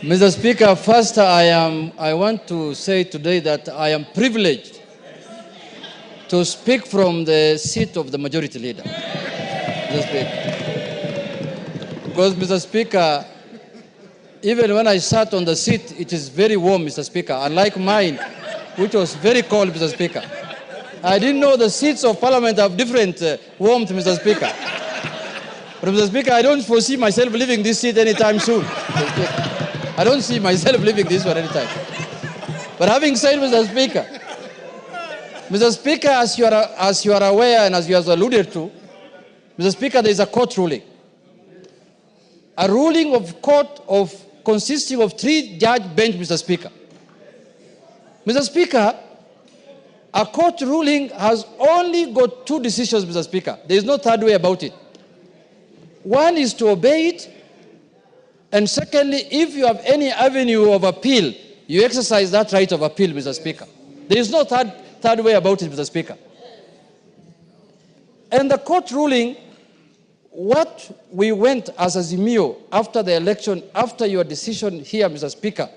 Mr. Speaker, first I want to say today that I am privileged to speak from the seat of the majority leader. Mr. Speaker. Because, Mr. Speaker, even when I sat on the seat, it is very warm, Mr. Speaker, unlike mine, which was very cold, Mr. Speaker. I didn't know the seats of Parliament have different warmth, Mr. Speaker. But, Mr. Speaker, I don't foresee myself leaving this seat anytime soon. I don't see myself leaving this one anytime. But having said, Mr. Speaker, as you are aware and as you have alluded to, Mr. Speaker, there is a court ruling. A ruling of court consisting of 3-judge bench, Mr. Speaker. Mr. Speaker, a court ruling has only got 2 decisions, Mr. Speaker. There is no third way about it. One is to obey it, and secondly, if you have any avenue of appeal, you exercise that right of appeal, Mr. Speaker. There is no third way about it, Mr. Speaker. And the court ruling, what we went as Azimio after the election, after your decision here, Mr. Speaker,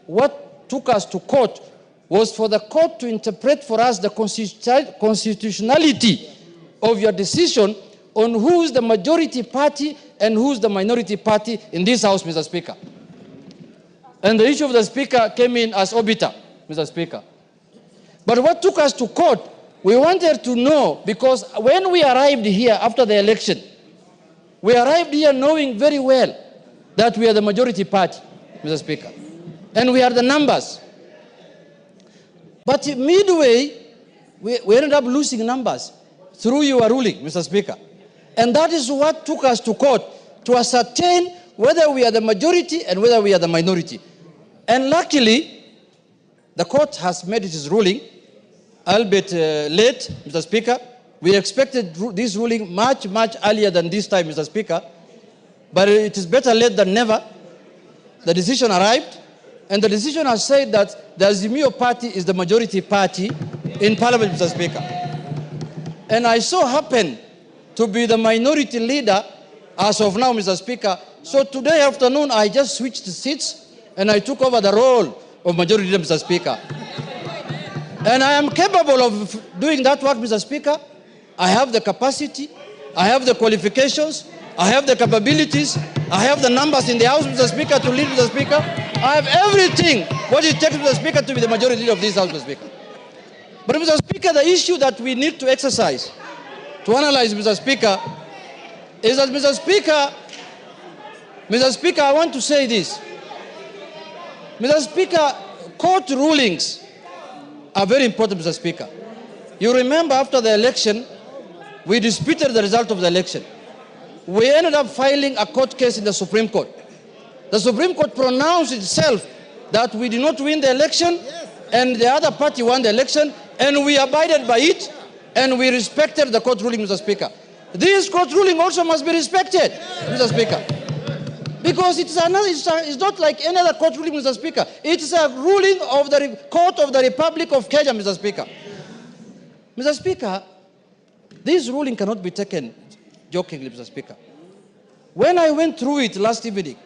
what took us to court was for the court to interpret for us the constitutionality of your decision on who is the majority party and who is the minority party in this House, Mr. Speaker. And the issue of the Speaker came in as obiter, Mr. Speaker. But what took us to court, we wanted to know, because when we arrived here after the election, we arrived here knowing very well that we are the majority party, Mr. Speaker. And we are the numbers. But midway, we ended up losing numbers through your ruling, Mr. Speaker. And that is what took us to court, to ascertain whether we are the majority and whether we are the minority. And luckily, the court has made its ruling, albeit late, Mr. Speaker. We expected this ruling much earlier than this time, Mr. Speaker. But it is better late than never. The decision arrived, and the decision has said that the Azimio party is the majority party in Parliament, Mr. Speaker. And I so happen to be the minority leader as of now, Mr. Speaker. So today afternoon, I just switched seats and I took over the role of majority leader, Mr. Speaker. And I am capable of doing that work, Mr. Speaker. I have the capacity, I have the qualifications, I have the capabilities, I have the numbers in the House, Mr. Speaker, to lead, Mr. Speaker. I have everything what it takes, Mr. Speaker, to be the majority leader of this House, Mr. Speaker. But, Mr. Speaker, the issue that we need to exercise, to analyze, Mr. Speaker, is that, Mr. Speaker, I want to say this. Mr. Speaker, court rulings are very important, Mr. Speaker. You remember after the election, we disputed the result of the election. We ended up filing a court case in the Supreme Court. The Supreme Court pronounced itself that we did not win the election, and the other party won the election, and we abided by it, and we respected the court ruling, Mr. Speaker. This court ruling also must be respected, Mr. Speaker. Because it's not like any other court ruling, Mr. Speaker. It's a ruling of the Court of the Republic of Kenya, Mr. Speaker. Mr. Speaker, this ruling cannot be taken jokingly, Mr. Speaker. When I went through it last evening,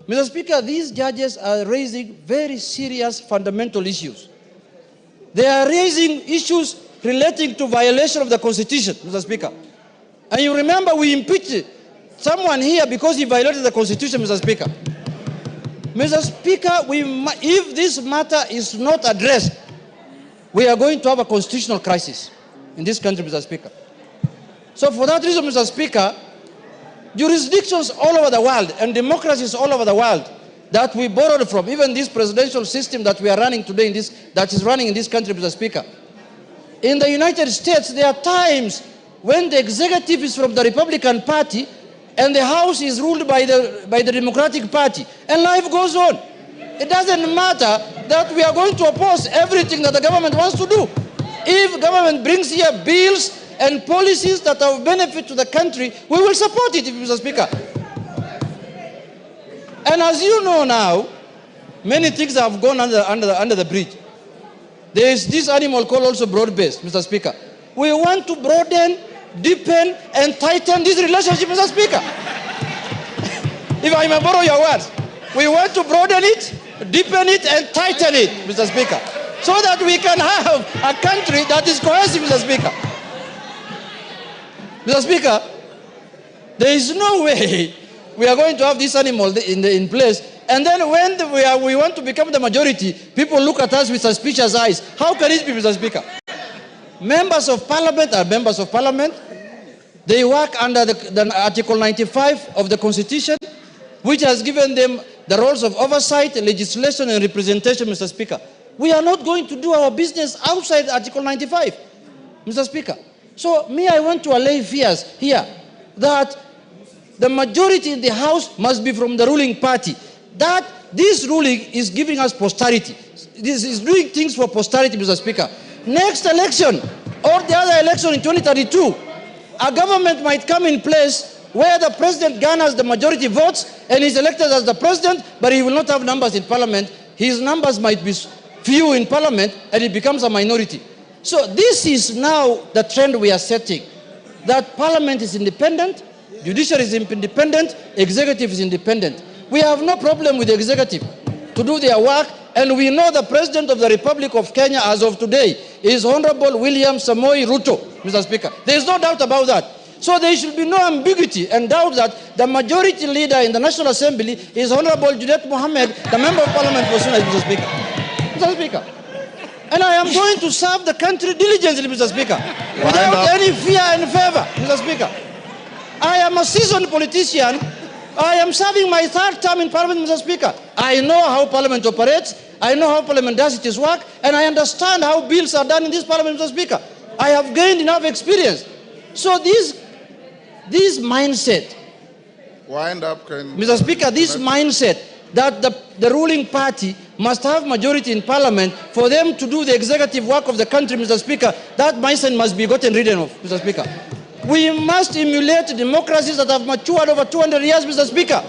Mr. Speaker, these judges are raising very serious fundamental issues. They are raising issues relating to violation of the Constitution, Mr. Speaker. And you remember we impeached someone here because he violated the Constitution, Mr. Speaker. Mr. Speaker, if this matter is not addressed, we are going to have a constitutional crisis in this country, Mr. Speaker. So for that reason, Mr. Speaker, jurisdictions all over the world and democracies all over the world that we borrowed from, even this presidential system that we are running today, that is running in this country, Mr. Speaker. In the United States, there are times when the executive is from the Republican Party and the House is ruled by the Democratic Party, and life goes on. It doesn't matter that we are going to oppose everything that the government wants to do. If government brings here bills and policies that are of benefit to the country, we will support it, Mr. Speaker. And as you know now, many things have gone under the bridge. There is this animal called also broad-based, Mr. Speaker. We want to broaden, deepen, and tighten this relationship, Mr. Speaker. If I may borrow your words, we want to broaden it, deepen it, and tighten it, Mr. Speaker, so that we can have a country that is cohesive, Mr. Speaker. Mr. Speaker, there is no way we are going to have this animal in place, and then when we want to become the majority, people look at us with suspicious eyes. How can it be, Mr. Speaker? Members of Parliament are members of Parliament. They work under the Article 95 of the Constitution, which has given them the roles of oversight, legislation, and representation, Mr. Speaker. We are not going to do our business outside Article 95, Mr. Speaker. So, I want to allay fears here that the majority in the House must be from the ruling party. That this ruling is giving us posterity. This is doing things for posterity, Mr. Speaker. Next election, or the other election in 2032, a government might come in place where the president garners the majority votes and is elected as the president, but he will not have numbers in Parliament. His numbers might be few in Parliament, and it becomes a minority. So this is now the trend we are setting, that Parliament is independent, judiciary is independent, executive is independent. We have no problem with the executive to do their work, and we know the President of the Republic of Kenya as of today is Honorable William Samoei Ruto, Mr. Speaker. There is no doubt about that. So there should be no ambiguity and doubt that the majority leader in the National Assembly is Honorable Junet Mohammed, the Member of Parliament for Sunday, Mr. Speaker. Mr. Speaker. And I am going to serve the country diligently, Mr. Speaker, without any fear and favor, Mr. Speaker. I am a seasoned politician. I am serving my third term in Parliament, Mr. Speaker. I know how Parliament operates. I know how Parliament does its work. And I understand how bills are done in this Parliament, Mr. Speaker. I have gained enough experience. So this mindset, wind up, Mr. Speaker, this mindset that the ruling party must have majority in Parliament for them to do the executive work of the country, Mr. Speaker, that mindset must be gotten rid of, Mr. Speaker. We must emulate democracies that have matured over 200 years, Mr. Speaker.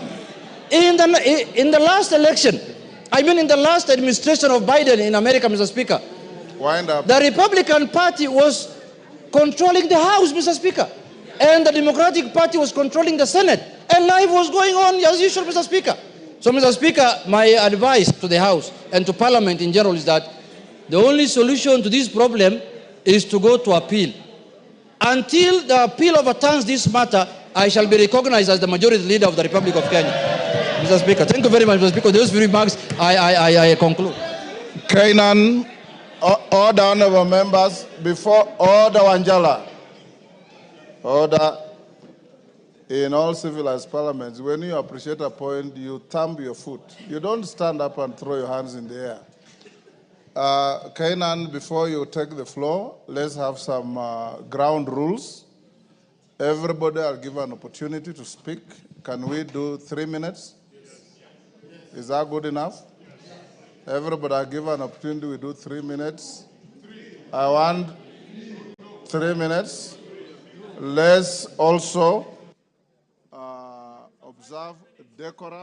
In the last election, in the last administration of Biden in America, Mr. Speaker, wind up. The Republican Party was controlling the House, Mr. Speaker, and the Democratic Party was controlling the Senate, and life was going on as usual, Mr. Speaker. So, Mr. Speaker, my advice to the House and to Parliament in general is that the only solution to this problem is to go to appeal. Until the appeal overturns this matter, I shall be recognized as the majority leader of the Republic of Kenya. Mr. Speaker, thank you very much, Mr. Speaker. Those few remarks, I conclude. Kenyan, order, honorable members, before order Wanjala. Order. In all civilized parliaments, when you appreciate a point, you thumb your foot. You don't stand up and throw your hands in the air. Kenyan, before you take the floor, let's have some ground rules. Everybody are given an opportunity to speak. Can we do 3 minutes? Is that good enough? Everybody are given an opportunity. We do 3 minutes. I want 3 minutes. Let's also observe decorum.